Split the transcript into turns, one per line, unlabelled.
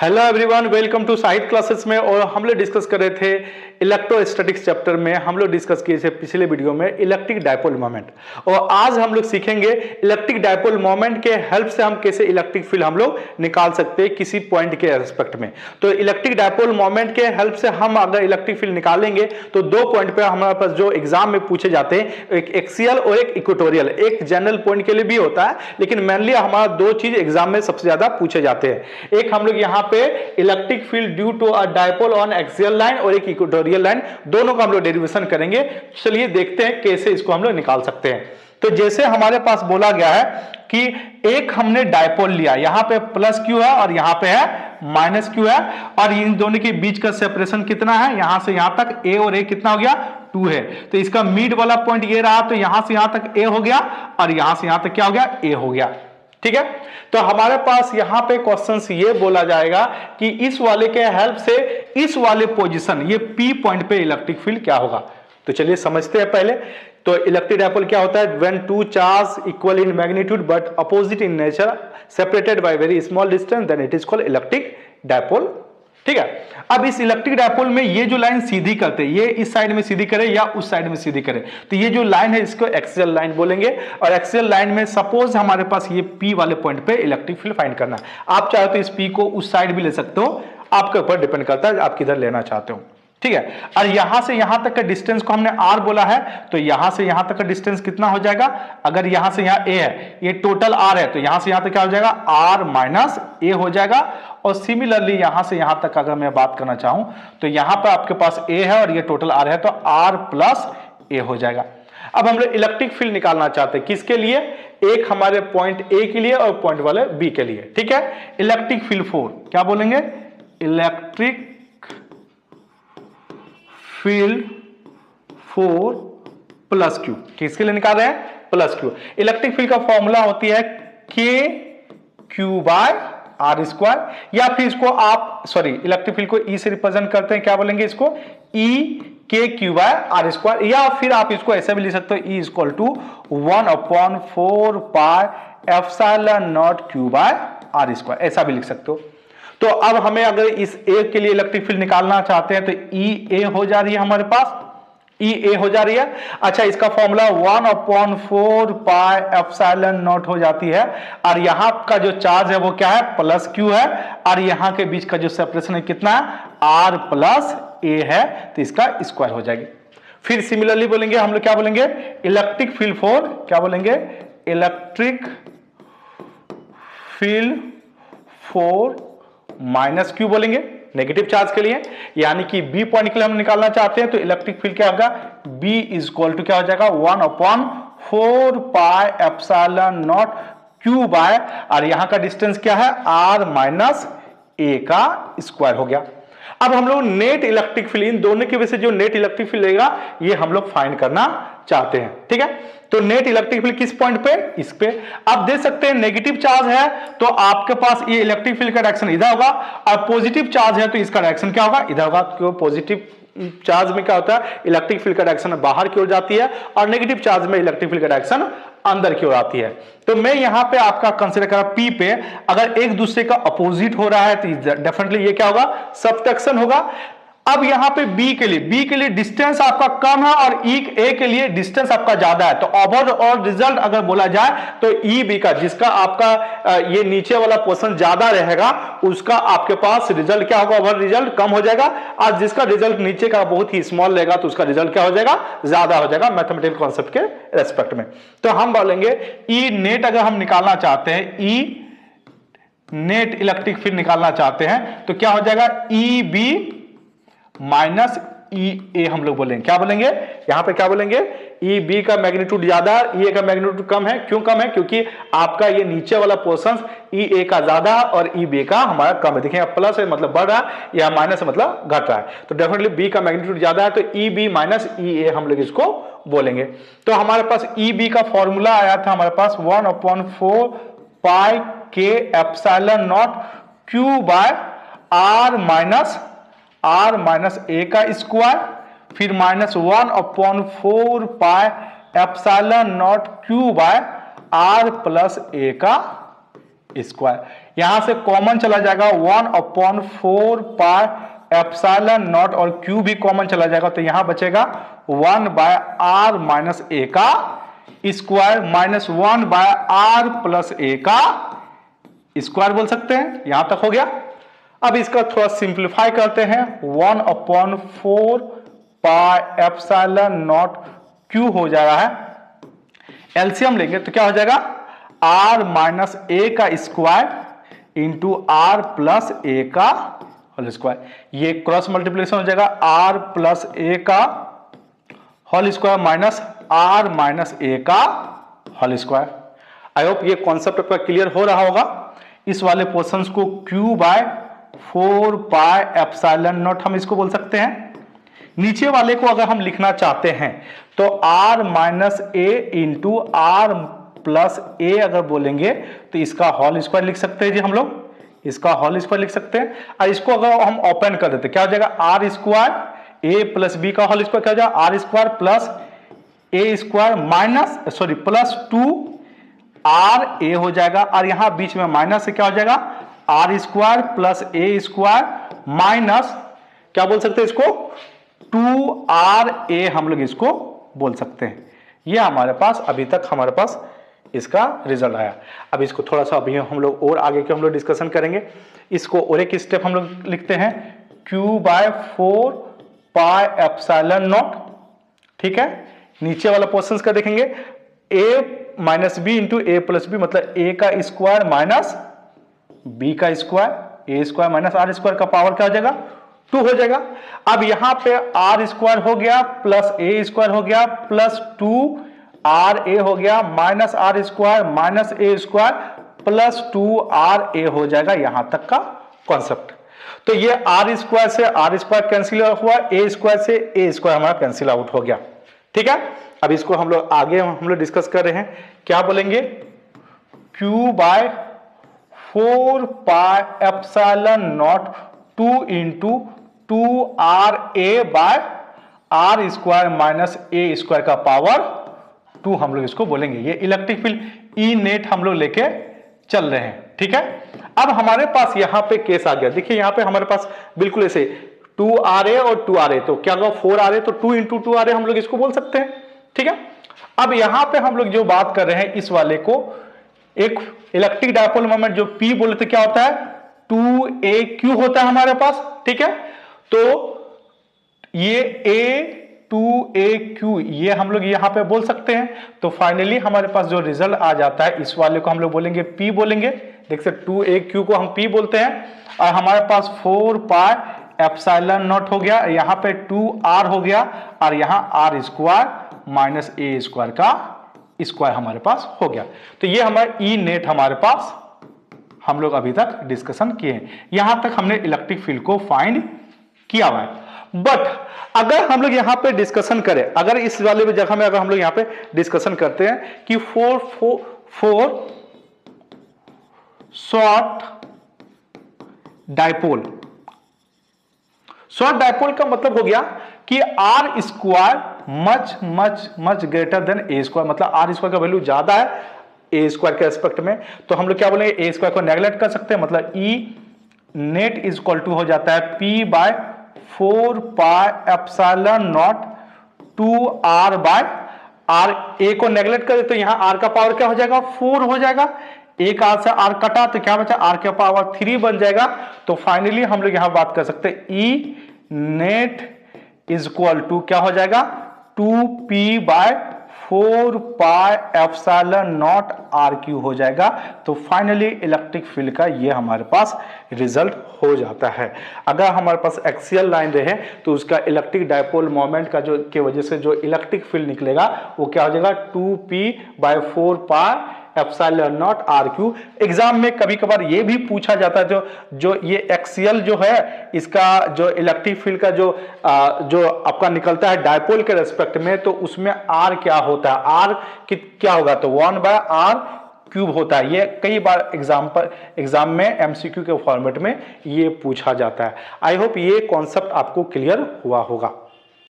Hello everyone, welcome to साहित्य classes में। और हम लोग डिस्कस कर रहे थे इलेक्ट्रोस्टैटिक्स चैप्टर में। हम लोग डिस्कस किए थे पिछले वीडियो में इलेक्ट्रिक डायपोल मोमेंट, और आज हम लोग सीखेंगे इलेक्ट्रिक डायपोल मोमेंट के हेल्प से हम कैसे इलेक्ट्रिक फील्ड हम लोग निकाल सकते हैं किसी पॉइंट के रेस्पेक्ट में। तो इलेक्ट्रिक डायपोल मोमेंट के हेल्प से हम अगर इलेक्ट्रिक फील्ड निकालेंगे तो दो पॉइंट पे हमारे पास जो एग्जाम में पूछे जाते हैं, एक एक्सियल और एक इक्वेटोरियल। एक जनरल पॉइंट के लिए भी होता है, लेकिन मेनली हमारा दो चीज एग्जाम में सबसे ज्यादा पूछे जाते हैं। एक हम लोग यहाँ पे electric field due to a dipole on axial line और एक इक्वेटोरियल लाइन, दोनों का हम लोग डेरिवेशन करेंगे। चलिए देखते हैं कैसे इसको हम लोग निकाल सकते हैं। तो जैसे हमारे पास बोला गया है कि एक हमने डायपोल लिया, यहां पे प्लस क्यू है और यहां पे है माइनस क्यू है, और इन दोनों के बीच का सेपरेशन कितना है, यहां से यहां तक ए और ए कितना हो गया 2 है। तो इसका मिड वाला पॉइंट ये रहा, तो यहां से यहां तक ए हो गया और यहां से यहां तक क्या हो गया, ए हो गया। ठीक है, तो हमारे पास यहां पे क्वेश्चन ये बोला जाएगा कि इस वाले के हेल्प से इस वाले पोजीशन ये पी पॉइंट पे इलेक्ट्रिक फील्ड क्या होगा। तो चलिए समझते हैं पहले। तो इलेक्ट्रिक डायपोल क्या होता है, when two charge equal in magnitude but opposite in nature separated by very small distance, then it is called electric dipole. ठीक है, अब इस इलेक्ट्रिक डायपोल में ये जो लाइन सीधी करते हैं, ये इस साइड में सीधी करे या उस साइड में सीधी करे, तो ये जो लाइन है इसको एक्सियल लाइन बोलेंगे। और एक्सियल लाइन में सपोज हमारे पास ये P वाले पॉइंट पे इलेक्ट्रिक फील्ड फाइंड करना है। आप चाहे तो इस P को उस साइड भी ले सकते हो, आपके ऊपर डिपेंड करता है आप किधर लेना चाहते हो। ठीक है, और यहां से यहां तक का डिस्टेंस को हमने r बोला है, तो यहां से यहां तक का डिस्टेंस कितना हो जाएगा, अगर यहां से यहां a है, ये टोटल r है, तो यहां से यहां तक क्या हो जाएगा, r माइनस a हो जाएगा। और सिमिलरली यहां से यहां तक अगर मैं बात करना चाहूं तो यहां पर आपके पास a है और ये टोटल r है, तो r प्लस a हो जाएगा। अब हम लोग इलेक्ट्रिक फील्ड निकालना चाहते हैं, किसके लिए, एक हमारे पॉइंट a के लिए और पॉइंट वाले b के लिए। ठीक है, इलेक्ट्रिक फील्ड फॉर क्या बोलेंगे, electric field four plus Q. किसके लिए निकाल रहे हैं, प्लस क्यू। इलेक्ट्रिक फील्ड का फॉर्मूला होती है के क्यू बाय आर स्क्वायर, या फिर इसको आप इलेक्ट्रिक फील्ड को ई से रिप्रेजेंट करते हैं, क्या बोलेंगे इसको, ई के क्यू बाय आर स्क्वायर, या फिर आप इसको ऐसे भी लिख सकते हो, E equal to 1/4 pi epsilon naught q by r square, ऐसा भी लिख सकते हो। तो अब हमें अगर इस ए के लिए इलेक्ट्रिक फील्ड निकालना चाहते हैं तो ई ए हो जा रही है हमारे पास, ई ए हो जा रही है। अच्छा, इसका फॉर्मूला 1/4 पाई एप्सिलॉन नॉट हो जाती है, और यहां का जो चार्ज है वो क्या है, प्लस क्यू है, और यहां के बीच का जो सेपरेशन है कितना है, आर प्लस ए है, तो इसका स्क्वायर हो जाएगी। फिर सिमिलरली बोलेंगे हम लोग, क्या बोलेंगे, इलेक्ट्रिक फील्ड फॉर, क्या बोलेंगे, electric field for minus Q बोलेंगे, नेगेटिव चार्ज के लिए, यानी कि बी पॉइंट के लिए हम निकालना चाहते हैं, तो इलेक्ट्रिक फील्ड क्या होगा, बी इज इक्वल टू क्या हो जाएगा, 1/4 pi epsilon naught q by, और यहां का डिस्टेंस क्या है, आर माइनस ए का स्क्वायर हो गया। अब हम लोग नेट इलेक्ट्रिक फील्ड, इन दोनों की वजह से जो नेट इलेक्ट्रिक फील्ड लेगा ये हम लोग फाइंड करना चाहते हैं। ठीक है, तो नेट इलेक्ट्रिक फील्ड किस पॉइंट पे, इस पे। आप देख सकते हैं नेगेटिव चार्ज है तो आपके पास ये इलेक्ट्रिक फील्ड का डायरेक्शन इधर होगा, और पॉजिटिव चार्ज है तो इसका डायरेक्शन क्या होगा, इधर होगा। क्यों, पॉजिटिव चार्ज में क्या होता है, इलेक्ट्रिक फील्ड का डायरेक्शन बाहर की ओर जाती है, और नेगेटिव चार्ज में इलेक्ट्रिक फील्ड का डायरेक्शन अंदर की ओर आती है। तो मैं यहां पे आपका कंसीडर करा पी पे, अगर एक दूसरे का अपोजिट हो रहा है तो डेफिनेटली ये क्या होगा, सब्ट्रैक्शन होगा। अब यहां पे बी के लिए डिस्टेंस आपका कम है और ए के लिए डिस्टेंस आपका ज्यादा है, तो ओवरऑल रिजल्ट अगर बोला जाए तो ई बी का, जिसका आपका ये नीचे वाला पोर्शन ज्यादा रहेगा उसका आपके पास रिजल्ट क्या होगा, ओवर रिजल्ट कम हो जाएगा, और जिसका रिजल्ट नीचे का बहुत ही स्मॉल रहेगा तो उसका रिजल्ट क्या हो जाएगा, ज्यादा हो जाएगा मैथमेटिकल कॉन्सेप्ट के रेस्पेक्ट में। तो हम बोलेंगे ई नेट, अगर हम निकालना चाहते हैं, ई नेट इलेक्ट्रिक फील्ड निकालना चाहते हैं तो क्या हो जाएगा, ई बी माइनस ई ए हम लोग बोलेंगे, क्या बोलेंगे, यहां पे क्या बोलेंगे, ई बी का मैग्नीट्यूड ज्यादा, ई ए का मैग्नीट्यूड कम है। क्यों कम है, क्योंकि आपका ये नीचे वाला पोर्शन ई ए का ज्यादा और ई बी का हमारा कम है। देखिए प्लस है मतलब बढ़ रहा है, या माइनस है मतलब घट रहा है, तो डेफिनेटली बी का मैग्नीट्यूड ज्यादा है, तो ई बी माइनस ई ए हम लोग इसको बोलेंगे। तो हमारे पास ई बी का फॉर्मूला आया था हमारे पास 1/4 पाई के epsilon naught q by r minus a का स्क्वायर, फिर -1/4 pi epsilon naught q by r plus a का स्क्वायर। यहां से कॉमन चला जाएगा 1/4 पाई एप्सिलॉन नॉट और क्यू भी कॉमन चला जाएगा, तो यहां बचेगा 1/r माइनस ए का square minus 1/r plus a का स्क्वायर बोल सकते हैं। यहां तक हो गया। अब इसका थोड़ा सिंप्लीफाई करते हैं, 1/4 पाई एप्सिलॉन नॉट क्यू हो जा रहा है। एलसीएम लेंगे तो क्या हो जाएगा, r माइनस ए का square into r plus a का होल स्क्वायर। ये क्रॉस मल्टीप्लिकेशन हो जाएगा, r प्लस ए का whole square minus r minus a का होल स्क्वायर। आई होप ये कॉन्सेप्ट आपका क्लियर हो रहा होगा। इस वाले पोर्शंस को q/4 पाई एप्सिलॉन नॉट हम इसको बोल सकते हैं। नीचे वाले को अगर हम लिखना चाहते हैं तो r minus a into r plus a अगर बोलेंगे तो इसका होल स्क्वायर लिख सकते हैं जी, हम लोग इसका होल स्क्वायर लिख सकते हैं। और इसको अगर हम ओपन कर देते क्या हो जाएगा, r square a plus b का होल स्क्वायर क्या हो जाएगा, r square plus a square minus plus 2 r a हो जाएगा, और यहां बीच में माइनस से क्या हो जाएगा, r square plus a square minus क्या बोल सकते हैं इसको, 2ra हम लोग इसको बोल सकते हैं। ये हमारे पास अभी तक हमारे पास इसका रिजल्ट आया। अब इसको थोड़ा सा अभी हम लोग और आगे के हम लोग डिस्कशन करेंगे। इसको और एक स्टेप हम लोग लिखते हैं, q/4 पाई एप्सिलॉन नॉट। ठीक है, नीचे वाला पोर्शन का देखेंगे, a minus b into a plus b, मतलब a का स्क्वायर माइनस b का square, a square minus r square का पावर क्या हो जाएगा, 2 हो जाएगा। अब यहां पे आर स्क्वायर हो गया प्लस ए स्क्वायर हो गया प्लस 2ra हो गया minus r square minus a square plus 2ra हो जाएगा। यहां तक का कॉन्सेप्ट। तो ये आर स्क्वायर से आर स्क्वायर कैंसिल हुआ, ए स्क्वायर से ए स्क्वायर हमारा कैंसिल आउट हो गया। ठीक है, अब इसको हम लोग आगे हम लोग डिस्कस कर रहे हैं, क्या बोलेंगे, q/4 pi epsilon naught 2 into 2ra by r square minus a square का पावर 2 हम लोग इसको बोलेंगे। ये इलेक्ट्रिक फील्ड ई नेट हम लोग लेके चल रहे हैं। ठीक है, अब हमारे पास यहां पे केस आ गया। देखिए यहां पे हमारे पास बिल्कुल ऐसे 2ra और 2ra, तो क्या होगा 4ra, तो 2 इंटू 2ra हम लोग इसको बोल सकते हैं। ठीक है, अब यहां पे हम लोग जो बात कर रहे हैं इस वाले को, एक इलेक्ट्रिक डायपोल मोमेंट जो P बोले तो क्या होता है, 2aq होता है हमारे पास। ठीक है, तो ये A2aq ये हम लोग यहां पे बोल सकते हैं। तो फाइनली हमारे पास जो रिजल्ट आ जाता है इस वाले को हम लोग बोलेंगे P बोलेंगे। देख सकते 2aq को हम P बोलते हैं, और हमारे पास 4 पाई एप्सिलॉन नॉट हो गया, यहाँ पे 2r हो गया, और यहाँ r square minus a square का स्क्वायर हमारे पास हो गया। तो ये हमारा ई नेट हमारे पास हम लोग अभी तक डिस्कशन किए हैं। यहां तक हमने इलेक्ट्रिक फील्ड को फाइंड किया हुआ है। बट अगर हम लोग यहां पे डिस्कशन करें, अगर इस वाले जगह में अगर हम लोग यहां पे डिस्कशन करते हैं कि 4 शॉर्ट डायपोल, शॉर्ट डायपोल का मतलब हो गया कि r square much much much greater than a square, मतलब आर स्क्वायर का वैल्यू ज्यादा है ए स्क्वायर के एस्पेक्ट में। तो हम लोग क्या बोलेंगे, ए स्क्वायर को नेगलेक्ट कर सकते हैं, मतलब E net is equal to हो जाता है P/4 pi epsilon naught 2r by R. A को नेगलेक्ट करें तो यहां r का पावर क्या हो जाएगा, 4 हो जाएगा। एक आर से आर कटा तो क्या बचा, आर का पावर 3 बन जाएगा। तो फाइनली हम लोग यहां बात कर सकते हैं ई नेट इज इक्वल टू क्या हो जाएगा, 2P/4 pi epsilon not RQ हो जाएगा। तो फाइनली इलेक्ट्रिक फील्ड का ये हमारे पास रिजल्ट हो जाता है। अगर हमारे पास एक्सियल लाइन रहे तो उसका इलेक्ट्रिक डायपोल मोमेंट का जो के वजह से जो इलेक्ट्रिक फील्ड निकलेगा वो क्या हो जाएगा, 2P/4 pi epsilon not RQ। Exam में कभी कभार ये भी पूछा जाता है जो ये एक्सियल जो है इसका जो इलेक्ट्रिक फील्ड का जो आपका निकलता है डायपोल के रेस्पेक्ट में, तो उसमें R क्या होता है, R क्या होगा, तो 1/r³ होता है। ये कई बार एग्जाम में MCQ के फॉर्मेट में ये पूछा जाता है। आई होप ये कॉन्सेप्ट आपको क्लियर हुआ होगा।